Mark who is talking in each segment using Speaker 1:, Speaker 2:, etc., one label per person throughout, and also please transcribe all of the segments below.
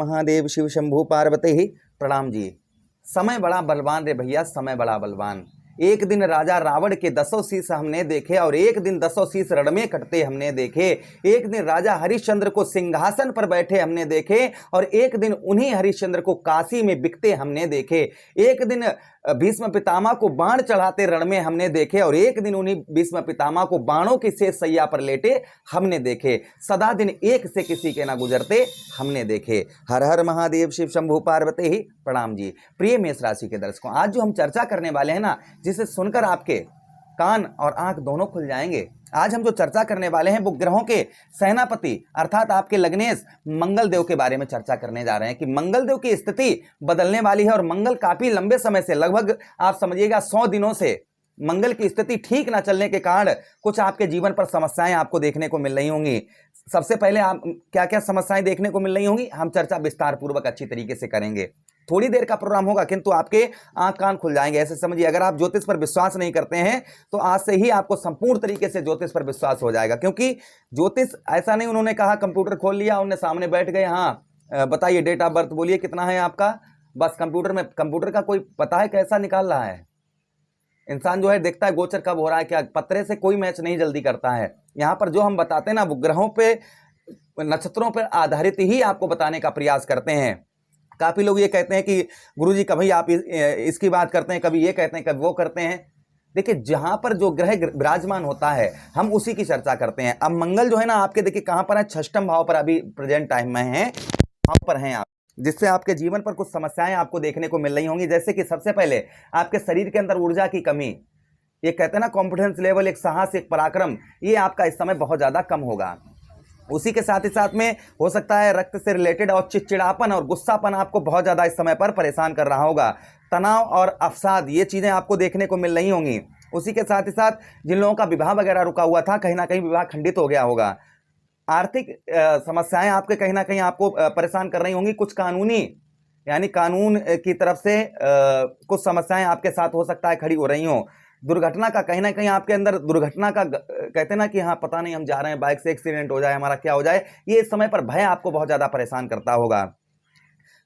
Speaker 1: महादेव शिव शंभू पार्वती प्रणाम जी। समय बड़ा बलवान रे भैया, समय बड़ा बलवान। एक दिन राजा रावण के 10 शीश हमने देखे और एक दिन 10 शीश रण में कटते हमने देखे। एक दिन राजा हरिश्चंद्र को सिंहासन पर बैठे हमने देखे और एक दिन उन्हीं हरिश्चंद्र को काशी में बिकते हमने देखे। एक दिन भीष्म पितामह को बाण चढ़ाते रण में हमने देखे और एक दिन उन्हीं भीष्म पितामह को बाणों की शेष सैया पर लेटे हमने देखे। सदा दिन एक से किसी के ना गुजरते हमने देखे। हर हर महादेव शिव शंभू पार्वती प्रणाम जी। प्रिय मेष राशि के दर्शकों, आज जो हम चर्चा करने वाले हैं ना, जिसे सुनकर आपके कान और आंख दोनों खुल जाएंगे। आज हम जो चर्चा करने वाले हैं वो ग्रहों के सेनापति अर्थात आपके लग्नेश मंगल देव के बारे में चर्चा करने जा रहे हैं कि मंगल देव की स्थिति बदलने वाली है और मंगल काफी लंबे समय से, लगभग आप समझिएगा 100 दिनों से मंगल की स्थिति ठीक ना चलने के कारण कुछ आपके जीवन पर समस्याएं आपको देखने को मिल रही होंगी। सबसे पहले आप क्या क्या समस्याएं देखने को मिल रही होंगी, हम चर्चा विस्तार पूर्वक अच्छी तरीके से करेंगे। थोड़ी देर का प्रोग्राम होगा किंतु आपके आंख कान खुल जाएंगे। ऐसे समझिए, अगर आप ज्योतिष पर विश्वास नहीं करते हैं तो आज से ही आपको संपूर्ण तरीके से ज्योतिष पर विश्वास हो जाएगा। क्योंकि ज्योतिष ऐसा नहीं, उन्होंने कहा कंप्यूटर खोल लिया, उन्हें सामने बैठ गए, हाँ बताइए डेट ऑफ बर्थ बोलिए कितना है आपका, बस कंप्यूटर में कंप्यूटर का कोई पता है कैसा निकाल रहा है। इंसान जो है देखता है गोचर कब हो रहा है, क्या पत्रे से कोई मैच नहीं जल्दी करता है। यहाँ पर जो हम बताते हैं ना वो ग्रहों पे नक्षत्रों पर आधारित ही आपको बताने का प्रयास करते हैं। काफी लोग ये कहते हैं कि गुरुजी कभी आप इसकी बात करते हैं, कभी ये कहते हैं, कभी वो करते हैं। देखिए, जहां पर जो ग्रह विराजमान होता है हम उसी की चर्चा करते हैं। अब मंगल जो है ना आपके, देखिए कहां पर है, 6ष्टम भाव पर अभी प्रेजेंट टाइम में है, वहां पर हैं आप, जिससे आपके जीवन पर कुछ समस्याएं आपको देखने को मिल रही होंगी। जैसे कि सबसे पहले आपके शरीर के अंदर ऊर्जा की कमी, ये कहते हैं ना कॉन्फिडेंस लेवल, एक साहस, एक पराक्रम, ये आपका इस समय बहुत ज्यादा कम होगा। उसी के साथ ही साथ में हो सकता है रक्त से रिलेटेड और चिड़चिड़ापन और गुस्सापन आपको बहुत ज़्यादा इस समय पर परेशान कर रहा होगा। तनाव और अवसाद, ये चीज़ें आपको देखने को मिल रही होंगी। उसी के साथ ही साथ जिन लोगों का विवाह वगैरह रुका हुआ था, कहीं ना कहीं विवाह खंडित हो गया होगा। आर्थिक समस्याएं आपके कहीं ना कहीं आपको परेशान कर रही होंगी। कुछ कानूनी यानी कानून की तरफ से कुछ समस्याएं आपके साथ हो सकता है खड़ी हो रही हों। दुर्घटना का कहीं ना कहीं आपके अंदर दुर्घटना का कहते हैं ना कि हाँ पता नहीं हम जा रहे हैं, बाइक से एक्सीडेंट हो जाए, हमारा क्या हो जाए, ये इस समय पर भय आपको बहुत ज्यादा परेशान करता होगा।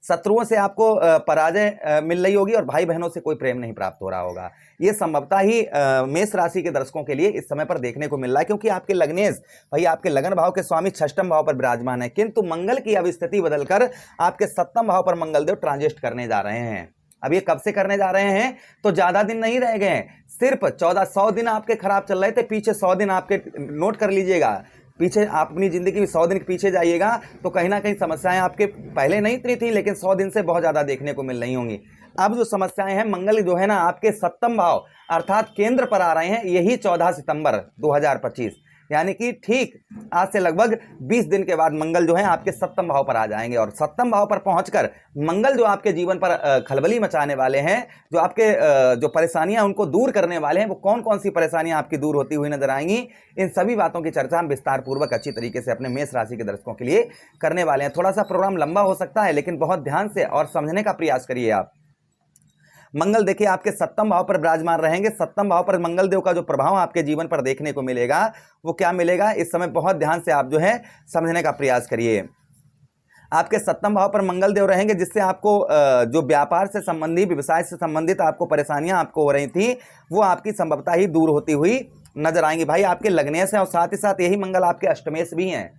Speaker 1: शत्रुओं से आपको पराजय मिल रही होगी और भाई बहनों से कोई प्रेम नहीं प्राप्त हो रहा होगा। ये संभवतः ही मेष राशि के दर्शकों के लिए इस समय पर देखने को मिल रहा है, क्योंकि आपके लग्नेश भाई आपके लगन भाव के स्वामी 6ष्टम भाव पर विराजमान है। किंतु मंगल की अब स्थिति बदलकर आपके 7म भाव पर मंगलदेव ट्रांजिट करने जा रहे हैं। अब ये कब से करने जा रहे हैं, तो ज्यादा दिन नहीं रह गए, सिर्फ 100 दिन आपके खराब चल रहे थे, पीछे 100 दिन आपके नोट कर लीजिएगा। पीछे आप अपनी जिंदगी में 100 दिन के पीछे जाइएगा तो कहीं ना कहीं समस्याएं आपके पहले नहीं इतनी थी, लेकिन 100 दिन से बहुत ज्यादा देखने को मिल रही होंगी। अब जो समस्याएं हैं, मंगल जो है ना आपके 7म भाव अर्थात केंद्र पर आ रहे हैं, यही 14 सितंबर 2025, यानी कि ठीक आज से लगभग 20 दिन के बाद मंगल जो है आपके 7म भाव पर आ जाएंगे। और 7म भाव पर पहुंचकर मंगल जो आपके जीवन पर खलबली मचाने वाले हैं, जो आपके जो परेशानियां उनको दूर करने वाले हैं, वो कौन कौन सी परेशानियां आपकी दूर होती हुई नजर आएंगी, इन सभी बातों की चर्चा हम विस्तार पूर्वक अच्छी तरीके से अपने मेष राशि के दर्शकों के लिए करने वाले हैं। थोड़ा सा प्रोग्राम लंबा हो सकता है, लेकिन बहुत ध्यान से और समझने का प्रयास करिए आप। मंगल देखिए आपके 7म भाव पर विराजमान रहेंगे। 7म भाव पर मंगल देव का जो प्रभाव आपके जीवन पर देखने को मिलेगा वो क्या मिलेगा, इस समय बहुत ध्यान से आप जो है समझने का प्रयास करिए। आपके 7म भाव पर मंगल देव रहेंगे, जिससे आपको जो व्यापार से संबंधित, व्यवसाय से संबंधित आपको परेशानियां आपको हो रही थी, वो आपकी संभवतः ही दूर होती हुई नजर आएंगी। भाई आपके लग्नेश हैं और साथ ही साथ यही मंगल आपके अष्टमेश भी हैं,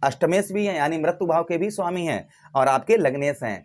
Speaker 1: अष्टमेश भी हैं यानी मृत्यु भाव के भी स्वामी हैं और आपके लग्नेश हैं।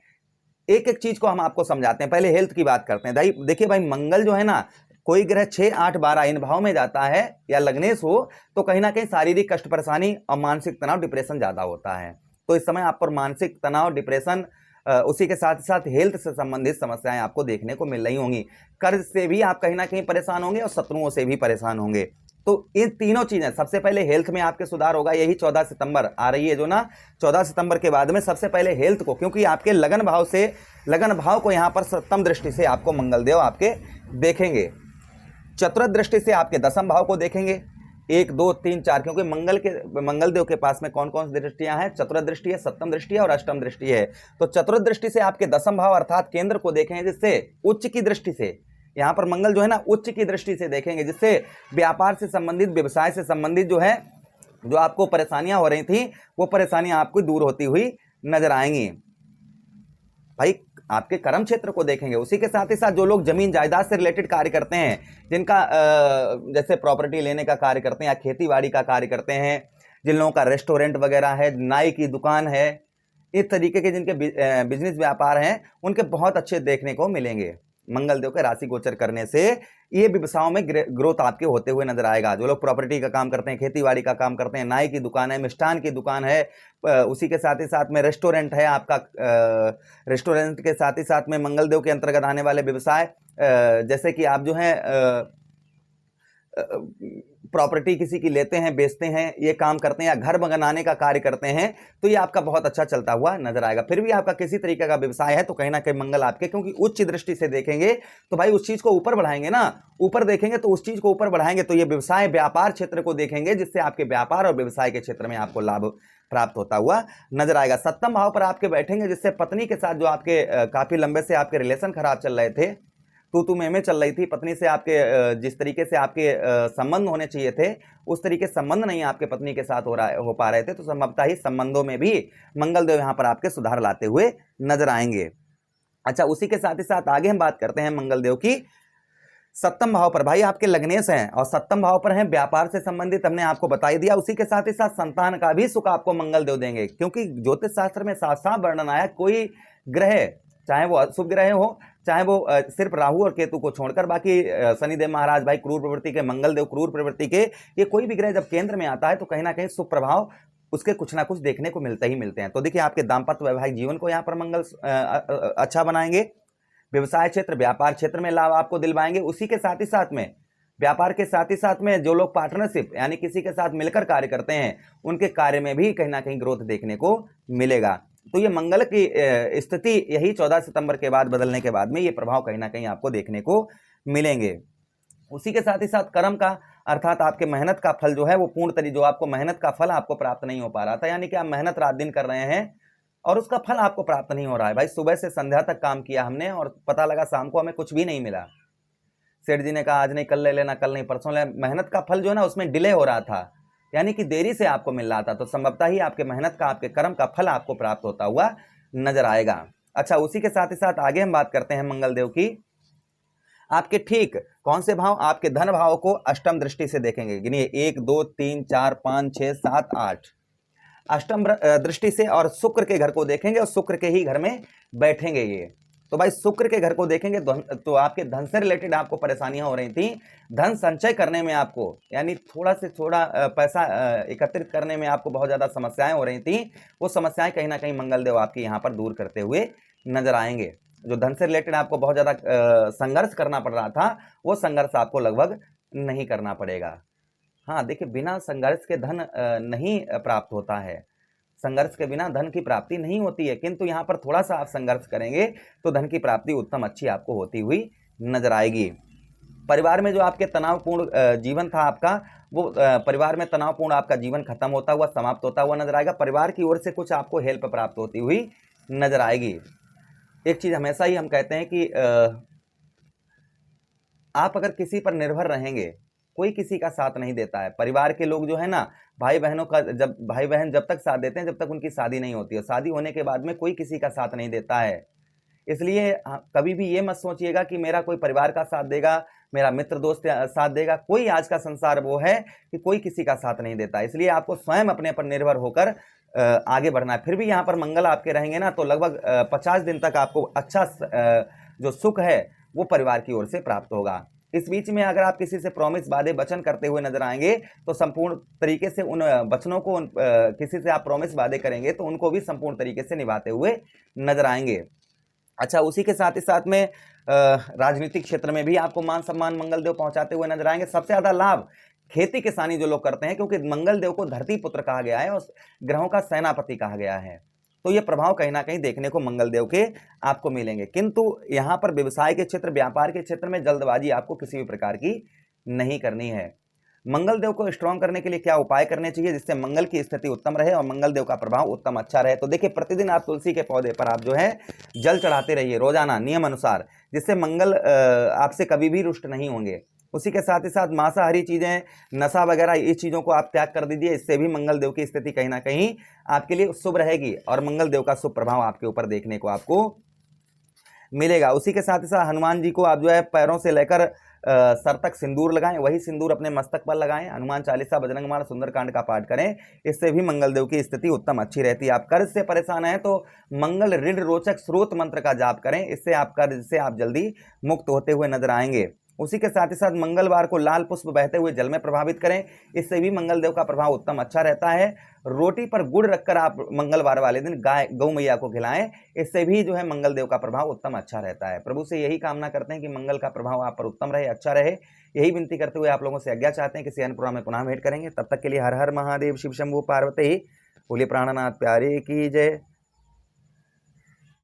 Speaker 1: एक एक चीज को हम आपको समझाते हैं। पहले हेल्थ की बात करते हैं। देखिए भाई, मंगल जो है ना, कोई ग्रह 6, 8, 12 इन भाव में जाता है या लग्नेश हो तो कहीं ना कहीं शारीरिक कष्ट, परेशानी और मानसिक तनाव, डिप्रेशन ज्यादा होता है। तो इस समय आप पर मानसिक तनाव, डिप्रेशन, उसी के साथ साथ हेल्थ से संबंधित समस्याएं आपको देखने को मिल रही होंगी। कर्ज से भी आप कहीं ना कहीं परेशान होंगे और शत्रुओं से भी परेशान होंगे। तो इन तीनों चीजें, सबसे पहले हेल्थ में आपके सुधार होगा, यही 14 सितंबर आ रही है जो ना, 14 सितंबर के बाद में सबसे पहले हेल्थ को, क्योंकि आपके लगन भाव को यहाँ पर 7म दृष्टि से आपको मंगलदेव आपके देखेंगे। चतुर्थ दृष्टि से आपके 10म भाव को देखेंगे, 1, 2, 3, 4, क्योंकि मंगलदेव के पास में कौन कौन सी दृष्टियां हैं, चतुर्थ दृष्टि है, 7म दृष्टि है और 8म दृष्टि है। तो चतुर्थ दृष्टि से आपके 10म भाव अर्थात केंद्र को देखेंगे, जिससे उच्च की दृष्टि से, यहाँ पर मंगल जो है ना उच्च की दृष्टि से देखेंगे, जिससे व्यापार से संबंधित, व्यवसाय से संबंधित जो है, जो आपको परेशानियां हो रही थी, वो परेशानियां आपको दूर होती हुई नजर आएंगी। भाई आपके कर्म क्षेत्र को देखेंगे। उसी के साथ ही साथ जो लोग जमीन जायदाद से रिलेटेड कार्य करते हैं, जिनका जैसे प्रॉपर्टी लेने का कार्य करते हैं या खेती बाड़ी का कार्य करते हैं, जिन लोगों का रेस्टोरेंट वगैरह है, नाई की दुकान है, इस तरीके के जिनके बिजनेस व्यापार हैं, उनके बहुत अच्छे देखने को मिलेंगे। मंगल देव के राशि गोचर करने से ये व्यवसायों में ग्रोथ आपके होते हुए नजर आएगा। जो लोग प्रॉपर्टी का काम करते हैं, खेतीबाड़ी का काम करते हैं, नाई की दुकान है, मिष्ठान की दुकान है, उसी के साथ ही साथ में रेस्टोरेंट है आपका, रेस्टोरेंट के साथ ही साथ में मंगल देव के अंतर्गत आने वाले व्यवसाय, जैसे कि आप जो है प्रॉपर्टी किसी की लेते हैं, बेचते हैं, ये काम करते हैं, या घर बनाने का कार्य करते हैं, तो ये आपका बहुत अच्छा चलता हुआ नजर आएगा। फिर भी आपका किसी तरीके का व्यवसाय है तो कहीं ना कहीं मंगल आपके, क्योंकि उच्च दृष्टि से देखेंगे तो भाई उस चीज को ऊपर बढ़ाएंगे ना, ऊपर देखेंगे तो उस चीज को ऊपर बढ़ाएंगे, तो ये व्यवसाय व्यापार क्षेत्र को देखेंगे, जिससे आपके व्यापार और व्यवसाय के क्षेत्र में आपको लाभ प्राप्त होता हुआ नजर आएगा। सप्तम भाव पर आपके बैठेंगे, जिससे पत्नी के साथ जो आपके काफी लंबे से आपके रिलेशन खराब चल रहे थे, तू में चल रही थी, पत्नी से आपके जिस तरीके से आपके संबंध होने चाहिए थे उस तरीके संबंध नहीं आपके पत्नी के साथ हो पा रहे थे, तो संभवतः ही संबंधों में भी मंगल देव यहां पर आपके सुधार लाते हुए नजर आएंगे। अच्छा, उसी के साथ ही साथ आगे हम बात करते हैं मंगल देव की सप्तम भाव पर। भाई आपके लग्नेश हैं और सप्तम भाव पर हैं, व्यापार से संबंधित हमने आपको बता ही दिया। उसी के साथ ही साथ संतान का भी सुख आपको मंगल देव देंगे, क्योंकि ज्योतिष शास्त्र में साफ साफ वर्णन आया, कोई ग्रह चाहे वो अशुभ ग्रह हो, चाहे वो सिर्फ राहु और केतु को छोड़कर, बाकी शनिदेव महाराज भाई क्रूर प्रवृत्ति के, मंगल देव क्रूर प्रवृत्ति के, ये कोई भी ग्रह जब केंद्र में आता है तो कहीं ना कहीं शुभ प्रभाव उसके कुछ ना कुछ देखने को मिलते ही मिलते हैं। तो देखिए आपके दाम्पत्य वैवाहिक जीवन को यहाँ पर मंगल अच्छा बनाएंगे, व्यवसाय क्षेत्र व्यापार क्षेत्र में लाभ आपको दिलवाएंगे। उसी के साथ ही साथ में व्यापार के साथ ही साथ में जो लोग पार्टनरशिप यानी किसी के साथ मिलकर कार्य करते हैं, उनके कार्य में भी कहीं ना कहीं ग्रोथ देखने को मिलेगा। तो ये मंगल की स्थिति यही 14 सितंबर के बाद बदलने के बाद में ये प्रभाव कहीं ना कहीं आपको देखने को मिलेंगे। उसी के साथ ही साथ कर्म का, अर्थात आपके मेहनत का फल जो है वो पूर्ण तरीके, जो आपको मेहनत का फल आपको प्राप्त नहीं हो पा रहा था, यानी कि आप मेहनत रात दिन कर रहे हैं और उसका फल आपको प्राप्त नहीं हो रहा है। भाई सुबह से संध्या तक काम किया हमने और पता लगा शाम को हमें कुछ भी नहीं मिला। सेठ जी ने कहा आज नहीं कल ले लेना, कल नहीं परसों ले, मेहनत का फल जो है ना उसमें डिले हो रहा था, यानी कि देरी से आपको मिल रहा था। तो संभवतः ही आपके मेहनत का, आपके कर्म का फल आपको प्राप्त होता हुआ नजर आएगा। अच्छा, उसी के साथ ही साथ आगे हम बात करते हैं मंगल देव की आपके ठीक कौन से भाव, आपके धन भाव को अष्टम दृष्टि से देखेंगे। गिनिए 1 2 3 4 5 6 7 8 अष्टम दृष्टि से, और शुक्र के घर को देखेंगे और शुक्र के ही घर में बैठेंगे ये। तो भाई शुक्र के घर को देखेंगे तो आपके धन से रिलेटेड आपको परेशानियां हो रही थी, धन संचय करने में आपको, यानी थोड़ा से थोड़ा पैसा एकत्रित करने में आपको बहुत ज्यादा समस्याएं हो रही थी, वो समस्याएं कहीं ना कहीं मंगल देव आपकी यहाँ पर दूर करते हुए नजर आएंगे। जो धन से रिलेटेड आपको बहुत ज्यादा संघर्ष करना पड़ रहा था, वो संघर्ष आपको लगभग नहीं करना पड़ेगा। हाँ देखिए, बिना संघर्ष के धन नहीं प्राप्त होता है, संघर्ष के बिना धन की प्राप्ति नहीं होती है, किंतु यहाँ पर थोड़ा सा आप संघर्ष करेंगे तो धन की प्राप्ति उत्तम अच्छी आपको होती हुई नजर आएगी। परिवार में जो आपके तनावपूर्ण जीवन था आपका, वो परिवार में तनावपूर्ण आपका जीवन खत्म होता हुआ, समाप्त होता हुआ नजर आएगा। परिवार की ओर से कुछ आपको हेल्प प्राप्त होती हुई नजर आएगी। एक चीज हमेशा ही हम कहते हैं कि आप अगर किसी पर निर्भर रहेंगे, कोई किसी का साथ नहीं देता है। परिवार के लोग जो है ना, भाई बहनों का, जब भाई बहन जब तक साथ देते हैं जब तक उनकी शादी नहीं होती है, शादी होने के बाद में कोई किसी का साथ नहीं देता है। इसलिए कभी भी ये मत सोचिएगा कि मेरा कोई परिवार का साथ देगा, मेरा मित्र दोस्त साथ देगा। कोई आज का संसार वो है कि कोई किसी का साथ नहीं देता, इसलिए आपको स्वयं अपने पर निर्भर होकर आगे बढ़ना है। फिर भी यहाँ पर मंगल आपके रहेंगे ना, तो लगभग 50 दिन तक आपको अच्छा जो सुख है वो परिवार की ओर से प्राप्त होगा। इस बीच में अगर आप किसी से प्रॉमिस, वादे, वचन करते हुए नजर आएंगे तो संपूर्ण तरीके से उन वचनों को, किसी से आप प्रॉमिस, वादे करेंगे तो उनको भी संपूर्ण तरीके से निभाते हुए नजर आएंगे। अच्छा, उसी के साथ ही साथ में राजनीतिक क्षेत्र में भी आपको मान सम्मान मंगल देव पहुंचाते हुए नजर आएंगे। सबसे ज्यादा लाभ खेती किसानी जो लोग करते हैं, क्योंकि मंगल देव को धरती पुत्र कहा गया है और ग्रहों का सेनापति कहा गया है, तो ये प्रभाव कहीं ना कहीं देखने को मंगल देव के आपको मिलेंगे। किंतु यहाँ पर व्यवसाय के क्षेत्र, व्यापार के क्षेत्र में जल्दबाजी आपको किसी भी प्रकार की नहीं करनी है। मंगल देव को स्ट्रॉन्ग करने के लिए क्या उपाय करने चाहिए जिससे मंगल की स्थिति उत्तम रहे और मंगल देव का प्रभाव उत्तम अच्छा रहे? तो देखिए, प्रतिदिन आप तुलसी के पौधे पर आप जो है जल चढ़ाते रहिए रोजाना नियम अनुसार, जिससे मंगल आपसे कभी भी रुष्ट नहीं होंगे। उसी के साथ ही साथ मांसाहारी चीजें, नशा वगैरह, इस चीजों को आप त्याग कर दीजिए, इससे भी मंगल देव की स्थिति कहीं ना कहीं आपके लिए शुभ रहेगी और मंगल देव का शुभ प्रभाव आपके ऊपर देखने को आपको मिलेगा। उसी के साथ ही साथ हनुमान जी को आप जो है पैरों से लेकर सर तक सिंदूर लगाएं, वही सिंदूर अपने मस्तक पर लगाएं, हनुमान चालीसा, बजरंगमाला, सुंदरकांड का पाठ करें। इससे भी मंगलदेव की स्थिति उत्तम अच्छी रहती है। आप कर्ज से परेशान हैं तो मंगल ऋण रोचक स्रोत मंत्र का जाप करें, इससे आप कर्ज से आप जल्दी मुक्त होते हुए नजर आएंगे। उसी के साथ ही साथ मंगलवार को लाल पुष्प बहते हुए जल में प्रभावित करें, इससे भी मंगलदेव का प्रभाव उत्तम अच्छा रहता है। रोटी पर गुड़ रखकर आप मंगलवार वाले दिन गाय गौ मैया को खिलाएं, इससे भी जो है मंगलदेव का प्रभाव उत्तम अच्छा रहता है। प्रभु से यही कामना करते हैं कि मंगल का प्रभाव आप पर उत्तम रहे, अच्छा रहे। यही विनती करते हुए आप लोगों से आज्ञा चाहते हैं, किसी अन्य प्रोग्राम में पुनः भेंट करेंगे। तब तक के लिए हर हर महादेव, शिव शंभू पार्वती, बोलिए प्राणनाथ प्यारे की जय।